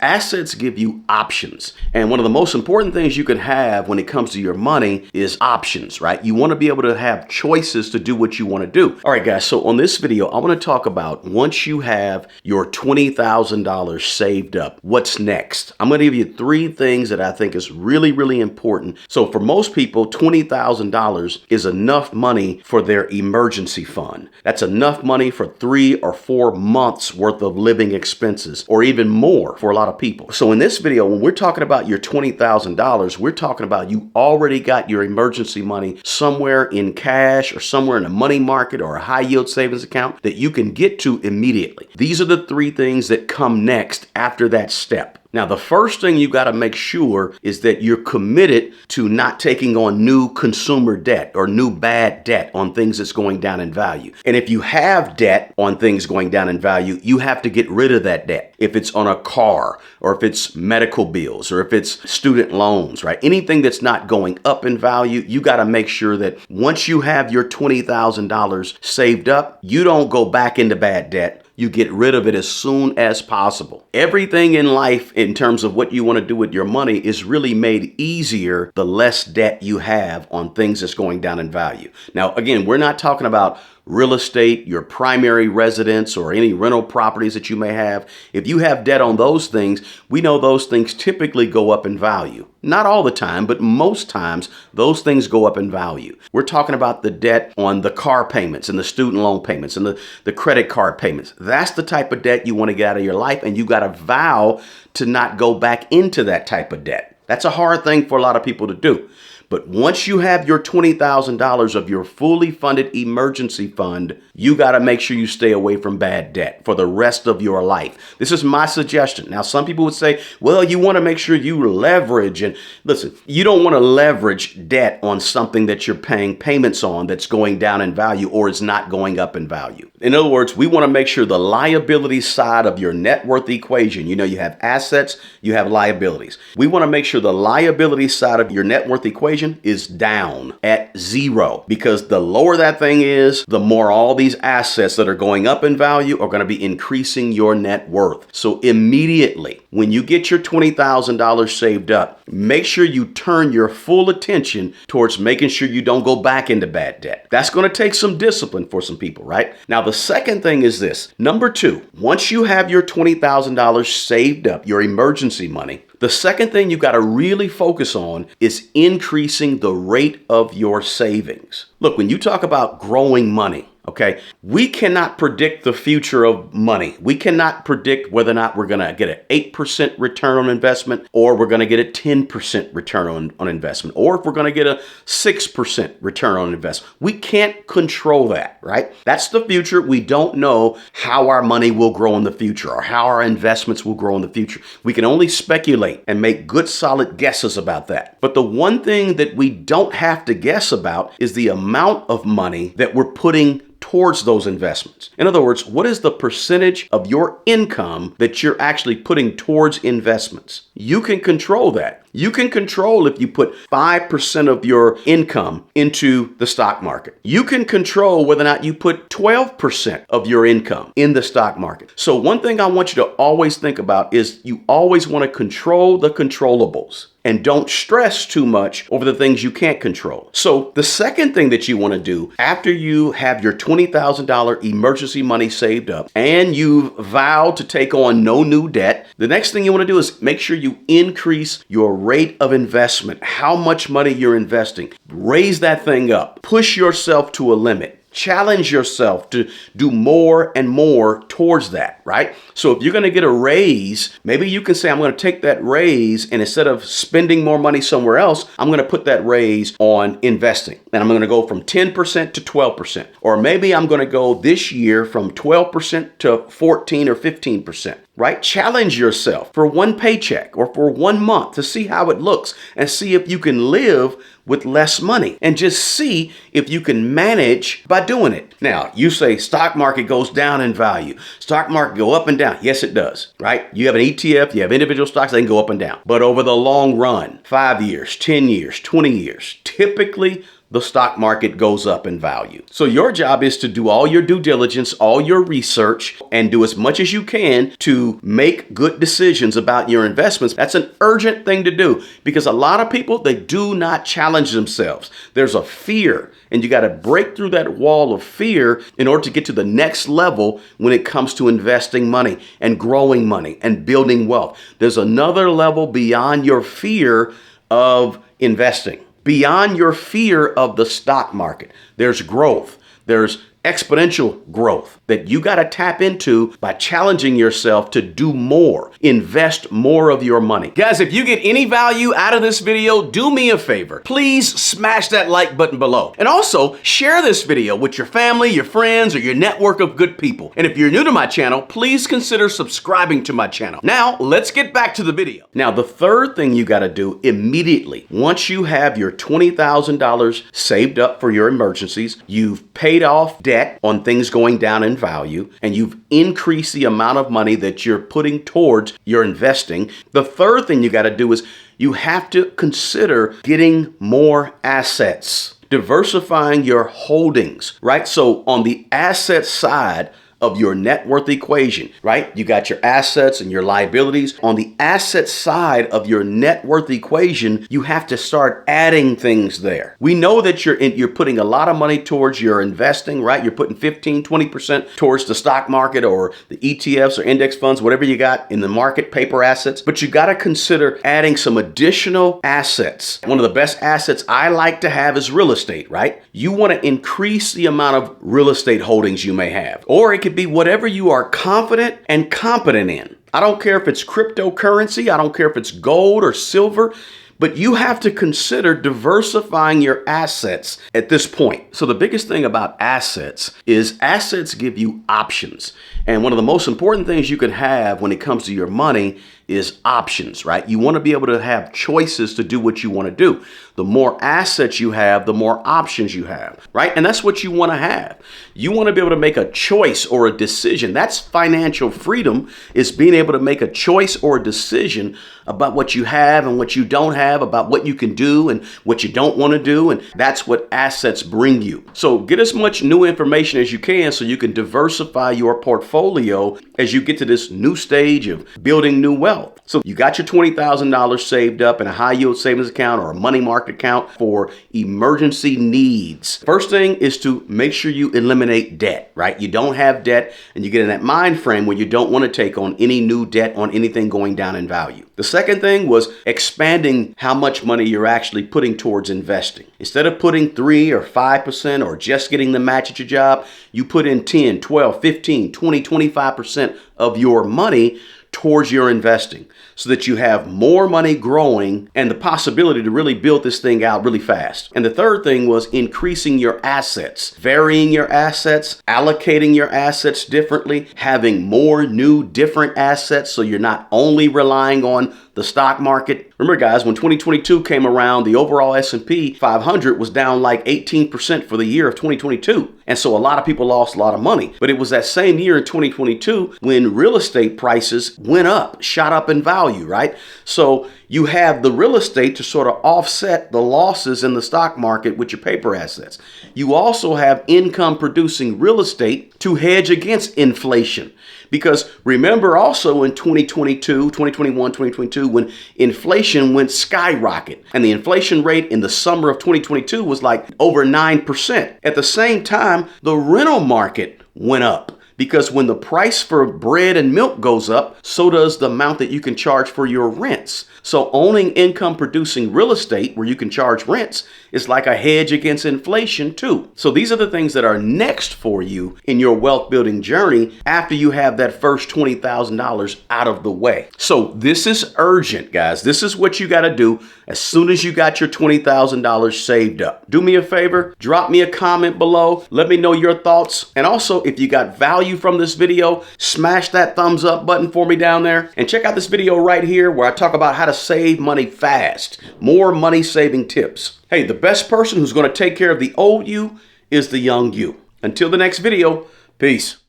Assets give you options. And one of the most important things you can have when it comes to your money is options, right? You want to be able to have choices to do what you want to do. All right, guys. So on this video, I want to talk about once you have your $20,000 saved up, what's next? I'm going to give you 3 things that I think is really, really important. So for most people, $20,000 is enough money for their emergency fund. That's enough money for 3 or 4 months worth of living expenses, or even more for a lot of people. So in this video, when we're talking about your $20,000, we're talking about you already got your emergency money somewhere in cash or somewhere in a money market or a high yield savings account that you can get to immediately. These are the 3 things that come next after that step. Now, the first thing you got to make sure is that you're committed to not taking on new consumer debt or new bad debt on things that's going down in value. And if you have debt on things going down in value, you have to get rid of that debt. If it's on a car, or if it's medical bills, or if it's student loans, right? Anything that's not going up in value, you got to make sure that once you have your $20,000 saved up, you don't go back into bad debt. You get rid of it as soon as possible. Everything in life in terms of what you want to do with your money is really made easier the less debt you have on things that's going down in value. Now, again, we're not talking about real estate, your primary residence, or any rental properties that you may have. If you have debt on those things, we know those things typically go up in value. Not all the time, but most times those things go up in value. We're talking about the debt on the car payments and the student loan payments and the credit card payments. That's the type of debt you want to get out of your life, and you got to vow to not go back into that type of debt. That's a hard thing for a lot of people to do. But once you have your $20,000 of your fully funded emergency fund, you got to make sure you stay away from bad debt for the rest of your life. This is my suggestion. Now, some people would say, well, you want to make sure you leverage. And listen, you don't want to leverage debt on something that you're paying payments on that's going down in value or is not going up in value. In other words, we want to make sure the liability side of your net worth equation, you have assets, you have liabilities. We want to make sure the liability side of your net worth equation is down at 0, because the lower that thing is, the more all these assets that are going up in value are going to be increasing your net worth. So immediately when you get your $20,000 saved up, make sure you turn your full attention towards making sure you don't go back into bad debt. That's going to take some discipline for some people, right? Now, the second thing is this. Number 2, once you have your $20,000 saved up, your emergency money, the second thing you got to really focus on is increasing the rate of your savings. Look, when you talk about growing money, okay, we cannot predict the future of money. We cannot predict whether or not we're going to get an 8% return on investment, or we're going to get a 10% return on investment, or if we're going to get a 6% return on investment. We can't control that, right? That's the future. We don't know how our money will grow in the future or how our investments will grow in the future. We can only speculate and make good, solid guesses about that. But the one thing that we don't have to guess about is the amount of money that we're putting towards those investments. In other words, what is the percentage of your income that you're actually putting towards investments? You can control that. You can control if you put 5% of your income into the stock market. You can control whether or not you put 12% of your income in the stock market. So one thing I want you to always think about is you always want to control the controllables. And don't stress too much over the things you can't control. So the second thing that you want to do after you have your $20,000 emergency money saved up and you've vowed to take on no new debt, the next thing you want to do is make sure you increase your rate of investment, how much money you're investing. Raise that thing up. Push yourself to a limit. Challenge yourself to do more and more towards that, right? So if you're going to get a raise, maybe you can say, I'm going to take that raise, and instead of spending more money somewhere else, I'm going to put that raise on investing. And I'm going to go from 10% to 12%. Or maybe I'm going to go this year from 12% to 14 or 15%. Right? Challenge yourself for one paycheck or for 1 month to see how it looks and see if you can live with less money, and just see if you can manage by doing it. Now, you say stock market goes down in value. Stock market go up and down. Yes, it does, right? You have an ETF, you have individual stocks, they can go up and down. But over the long run, 5 years, 10 years, 20 years, typically the stock market goes up in value. So your job is to do all your due diligence, all your research, and do as much as you can to make good decisions about your investments. That's an urgent thing to do because a lot of people, they do not challenge themselves. There's a fear, and you got to break through that wall of fear in order to get to the next level when it comes to investing money and growing money and building wealth. There's another level beyond your fear of investing, beyond your fear of the stock market. There's growth. There's exponential growth that you got to tap into by challenging yourself to do more, invest more of your money. Guys, if you get any value out of this video, do me a favor. Please smash that like button below. And also share this video with your family, your friends, or your network of good people. And if you're new to my channel, please consider subscribing to my channel. Now, let's get back to the video. Now, the third thing you got to do immediately, once you have your $20,000 saved up for your emergencies, you've paid off debt on things going down in value, and you've increased the amount of money that you're putting towards your investing. The third thing you got to do is you have to consider getting more assets, diversifying your holdings, right? So on the asset side of your net worth equation, right? You got your assets and your liabilities. On the asset side of your net worth equation, you have to start adding things there. We know that you're putting a lot of money towards your investing, right? You're putting 15, 20% towards the stock market or the ETFs or index funds, whatever you got in the market, paper assets. But you got to consider adding some additional assets. One of the best assets I like to have is real estate, right? You want to increase the amount of real estate holdings you may have, or it could be whatever you are confident and competent in. I don't care if it's cryptocurrency, I don't care if it's gold or silver, but you have to consider diversifying your assets at this point. So the biggest thing about assets is assets give you options. And one of the most important things you can have when it comes to your money is options, right? You want to be able to have choices to do what you want to do. The more assets you have, the more options you have, right? And that's what you want to have. You want to be able to make a choice or a decision. That's financial freedom, is being able to make a choice or a decision about what you have and what you don't have, about what you can do and what you don't want to do. And that's what assets bring you. So get as much new information as you can so you can diversify your portfolio as you get to this new stage of building new wealth. So you got your $20,000 saved up in a high yield savings account or a money market account for emergency needs. First thing is to make sure you eliminate debt, right? You don't have debt, and you get in that mind frame where you don't want to take on any new debt on anything going down in value. The second thing was expanding how much money you're actually putting towards investing. Instead of putting 3 or 5% or just getting the match at your job, you put in 10, 12, 15, 20, 25% of your money towards your investing so that you have more money growing and the possibility to really build this thing out really fast. And the third thing was increasing your assets, varying your assets, allocating your assets differently, having more new different assets so you're not only relying on the stock market. Remember, guys, when 2022 came around, the overall S&P 500 was down like 18% for the year of 2022. And so a lot of people lost a lot of money. But it was that same year in 2022 when real estate prices went up, shot up in value, right? So you have the real estate to sort of offset the losses in the stock market with your paper assets. You also have income producing real estate to hedge against inflation. Because remember also in 2022, 2021, 2022, when inflation went skyrocket and the inflation rate in the summer of 2022 was like over 9%. At the same time, the rental market went up. Because when the price for bread and milk goes up, so does the amount that you can charge for your rents. So owning income producing real estate where you can charge rents is like a hedge against inflation too. So these are the things that are next for you in your wealth building journey after you have that first $20,000 out of the way. So this is urgent, guys. This is what you got to do as soon as you got your $20,000 saved up. Do me a favor, drop me a comment below. Let me know your thoughts. And also, if you got value from this video, smash that thumbs up button for me down there. And check out this video right here where I talk about how to save money fast. More money saving tips. Hey, the best person who's going to take care of the old you is the young you. Until the next video, peace.